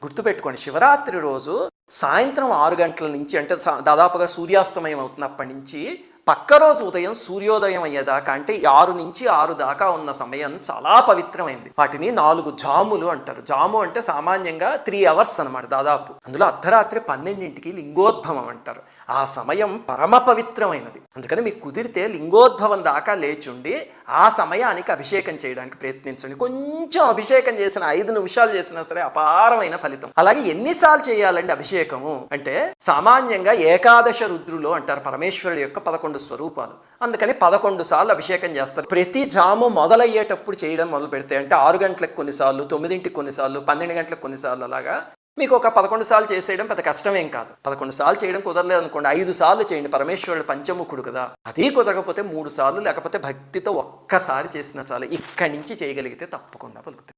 గుర్తుపెట్టుకోండి, శివరాత్రి రోజు సాయంత్రం 6 గంటల నుంచి అంటే దాదాపుగా సూర్యాస్తమయం అవుతున్నప్పటి నుంచి పక్క రోజు ఉదయం సూర్యోదయం అయ్యేదాకా అంటే 6 నుంచి 6 దాకా ఉన్న సమయం చాలా పవిత్రమైంది. వాటిని 4 జాములు అంటారు. జాము అంటే సామాన్యంగా 3 అవర్స్ అనమాట దాదాపు. అందులో అర్ధరాత్రి 12ంటికి లింగోద్భవం అంటారు. ఆ సమయం పరమ పవిత్రమైనది. అందుకని మీకు కుదిరితే లింగోద్భవం దాకా లేచుండి ఆ సమయానికి అభిషేకం చేయడానికి ప్రయత్నించండి. కొంచెం అభిషేకం చేసిన 5 నిమిషాలు చేసినా సరే అపారమైన ఫలితం. అలాగే ఎన్నిసార్లు చేయాలండి అభిషేకము అంటే సామాన్యంగా ఏకాదశ రుద్రులు అంటారు పరమేశ్వరుడు యొక్క 11 స్వరూపాలు. అందుకని 11 సార్లు అభిషేకం చేస్తారు. ప్రతి జాము మొదలయ్యేటప్పుడు చేయడం మొదలు పెడితే అంటే 6 గంటలకు కొన్నిసార్లు, 9ంటికి కొన్నిసార్లు, 12 గంటలకు కొన్నిసార్లు అలాగా మీకు ఒక 11 సార్లు చేసేయడం పెద్ద కష్టమేం కాదు. 11 సార్లు చేయడం కుదరలేదు అనుకోండి, 5 సార్లు చేయండి. పరమేశ్వరుడు పంచముఖుడు కదా. అది కుదరకపోతే 3 సార్లు లేకపోతే భక్తితో ఒక్కసారి చేసినా చాలు. ఇక్కడి నుంచి చేయగలిగితే తప్పకుండా పలుకుతుంది.